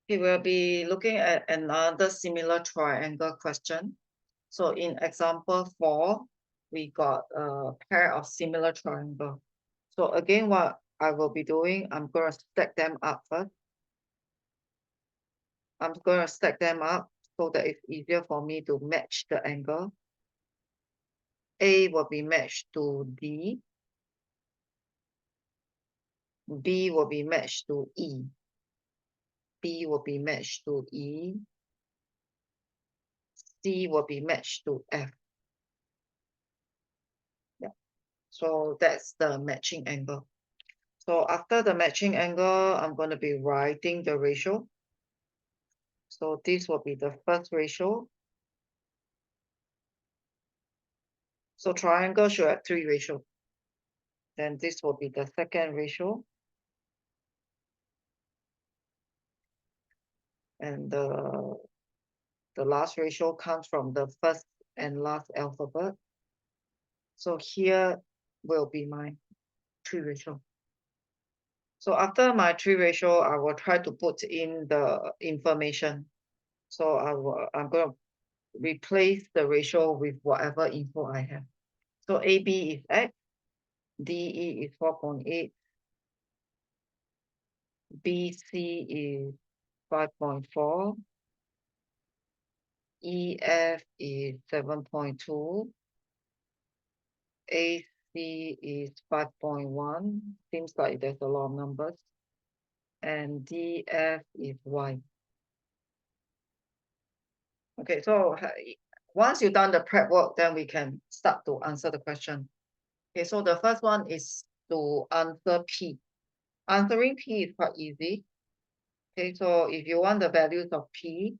We will be looking at another similar triangle question. So in example 4, we got a pair of similar triangle. So again, what I will be doing, I'm going to stack them up first. I'm going to stack them up so that it's easier for me to match the angle. A will be matched to D. B will be matched to E. B will be matched to E. C will be matched to F. Yeah. So that's the matching angle. So after the matching angle, I'm going to be writing the ratio. So this will be the first ratio. So triangle should have 3 ratios. Then this will be the second ratio. And the last ratio comes from the first and last alphabet. So here will be my 3 ratio. So after my 3 ratio, I will try to put in the information. So I'm going to replace the ratio with whatever info I have. So AB is X, DE is 4.8, BC is 5.4, EF is 7.2, AC is 5.1. Seems like there's a lot of numbers. And DF is Y. Okay, so once you've done the prep work, then we can start to answer the question. Okay, so the first one is to answer P. Answering P is quite easy. Okay, so if you want the values of P,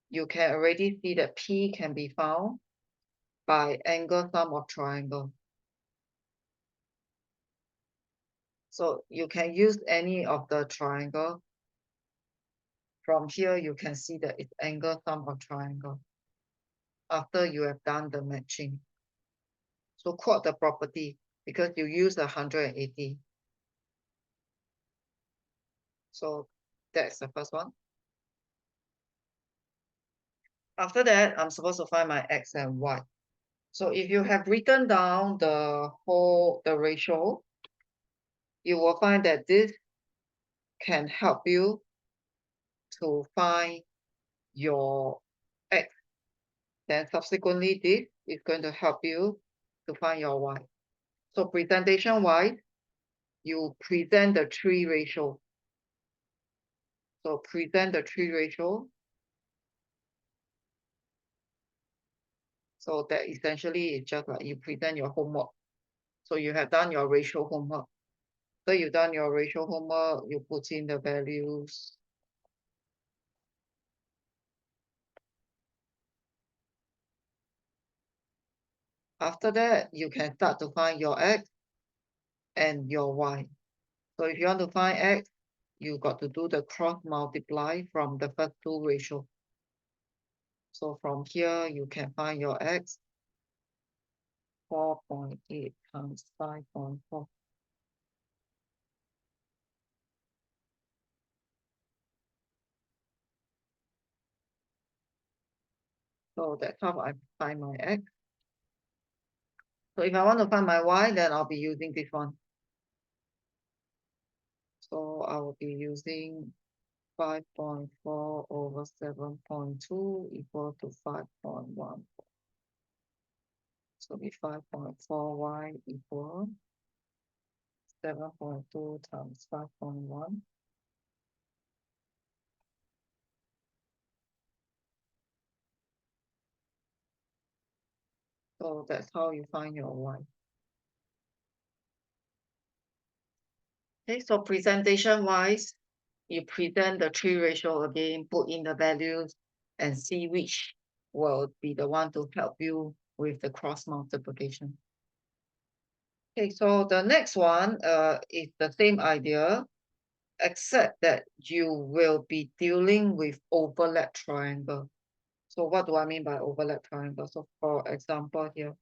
you can already see that P can be found by angle sum of triangle. So you can use any of the triangle. From here, you can see that it's angle sum of triangle after you have done the matching. So quote the property because you use 180. So that's the first one. After that, I'm supposed to find my X and Y. So if you have written down the ratio, you will find that this can help you to find your X. Then subsequently, this is going to help you to find your Y. So presentation-wise, you present the 3 ratio. So present the 3 ratio. So that essentially is just like you present your homework. So you have done your ratio homework. So you've done your ratio homework, you put in the values. After that, you can start to find your X and your Y. So if you want to find X, you got to do the cross multiply from the first 2 ratio. So from here, you can find your X, 4.8 times 5.4. So that's how I find my X. So if I want to find my Y, then I'll be using this one. So I will be using 5.4 over 7.2 equal to 5.1. So be 5.4y equal 7.2 times 5.1. So that's how you find your Y. Okay, so presentation-wise, you present the 3 ratio again, put in the values, and see which will be the one to help you with the cross multiplication. Okay, so the next one is the same idea, except that you will be dealing with overlap triangle. So what do I mean by overlap triangle? So for example here,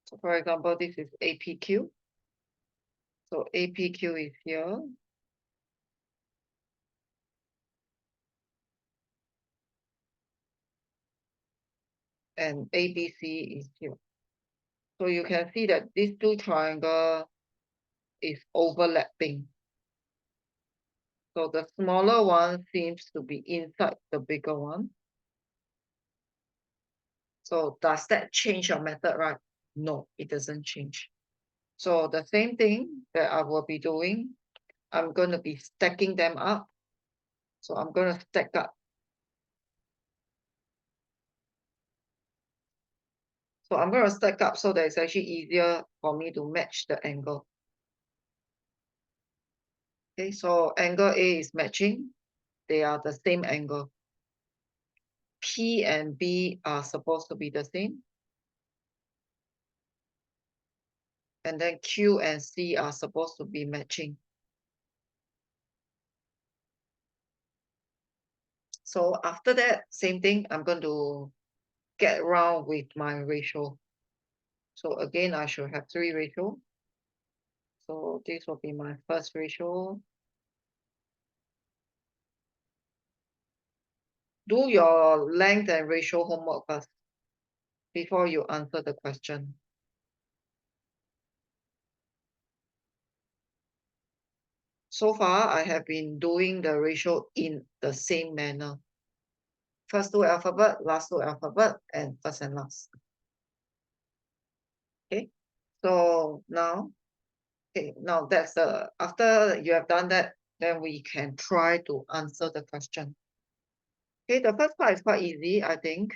so for example, this is APQ. So APQ is here. and ABC is here. So you can see that these two triangles is overlapping. So the smaller one seems to be inside the bigger one. So does that change your method, right? No, it doesn't change. So the same thing that I will be doing, I'm going to be stacking them up. So I'm going to stack up. So I'm going to stack up so that it's actually easier for me to match the angle. Okay, so angle A is matching. They are the same angle. P and B are supposed to be the same. And then Q and C are supposed to be matching. So after that, same thing, I'm going to get around with my ratio. So again, I should have 3 ratio. So this will be my first ratio. Do your length and ratio homework first before you answer the question. So far, I have been doing the ratio in the same manner. First 2 alphabet, last 2 alphabet, and first and last. Okay, so now, that's after you have done that, then we can try to answer the question. Okay, the first part is quite easy, I think.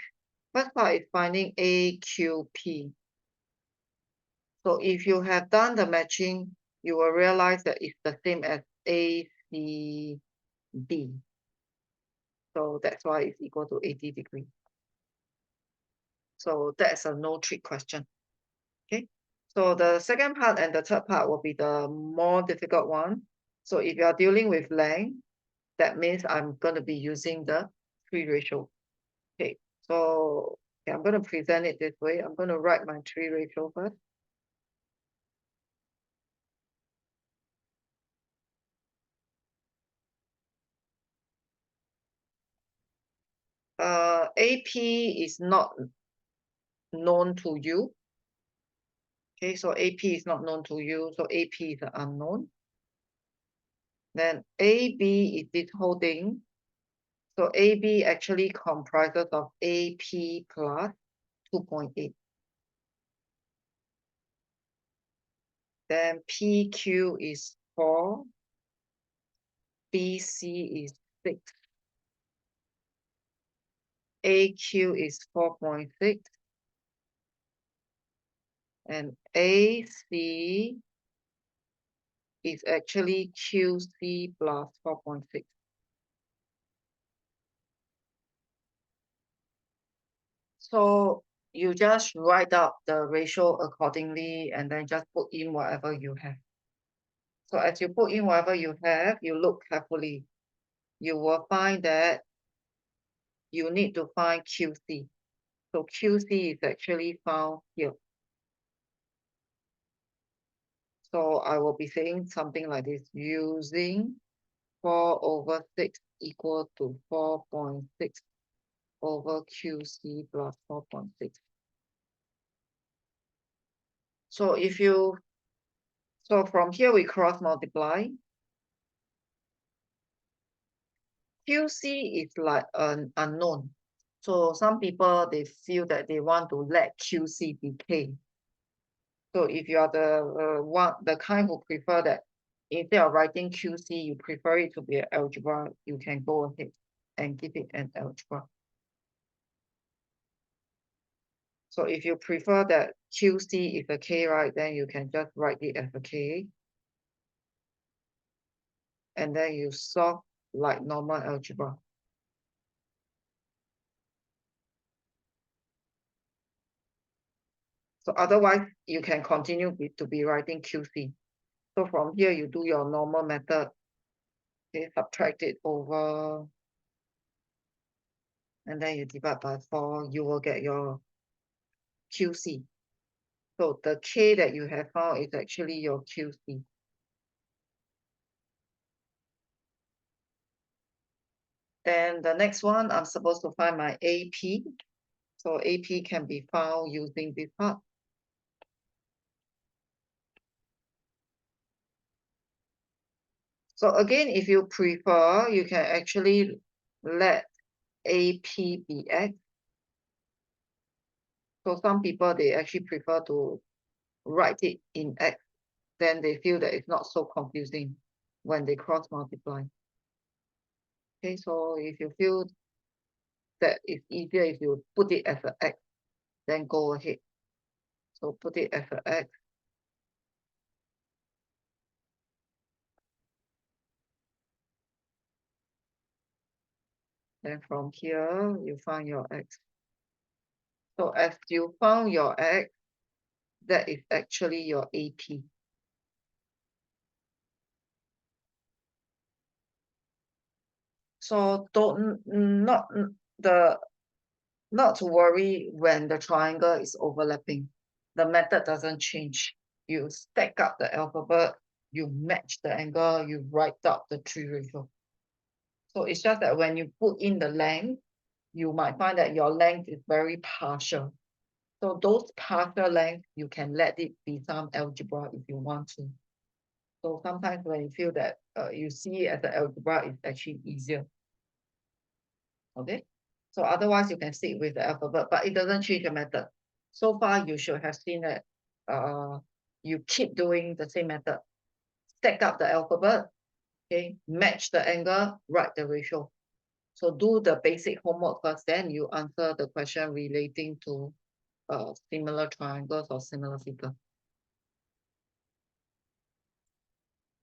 First part is finding AQP. So if you have done the matching, you will realize that it's the same as ACD. So that's why it's equal to 80 degrees. So that's a no trick question. Okay. So the second part and the third part will be the more difficult one. So if you are dealing with length, that means I'm going to be using the 3 ratio. Okay. So I'm going to present it this way. I'm going to write my 3 ratio first. AP is not known to you. Okay, so AP is not known to you, so AP is unknown. Then AB is this whole thing. So AB actually comprises of AP plus 2.8. Then PQ is 4. BC is 6. AQ is 4.6. And AC is actually QC plus 4.6. So you just write out the ratio accordingly and then just put in whatever you have. So as you put in whatever you have, you look carefully. You will find that you need to find QC. So QC is actually found here. So I will be saying something like this, using 4/6 equal to 4.6 over QC plus 4.6. So from here we cross multiply. QC is like an unknown. So some people, they feel that they want to let QC decay. So if you are the kind who prefer that instead of writing QC, you prefer it to be an algebra, you can go ahead and give it an algebra. So if you prefer that QC is a K, right, then you can just write it as a K. And then you solve like normal algebra. So otherwise, you can continue to be writing QC. So from here, you do your normal method. Okay, subtract it over. And then you divide by 4, you will get your QC. So the K that you have found is actually your QC. Then the next one, I'm supposed to find my AP. So AP can be found using this part. So again, if you prefer, you can actually let AP be X. So some people, they actually prefer to write it in X. Then they feel that it's not so confusing when they cross multiply. Okay, so if you feel that it's easier if you put it as an X, then go ahead. So put it as an X. Then from here, you find your X. So as you found your X, that is actually your AP. So not to worry when the triangle is overlapping. The method doesn't change. You stack up the alphabet, you match the angle, you write out the 3 ratio. So it's just that when you put in the length, you might find that your length is very partial. So those partial lengths, you can let it be some algebra if you want to. So sometimes when you feel that you see it as an algebra, it's actually easier. Okay, so otherwise you can stick with the alphabet, but it doesn't change the method. So far, you should have seen that you keep doing the same method. Stack up the alphabet, okay, match the angle, write the ratio. So do the basic homework first, then you answer the question relating to similar triangles or similar figure.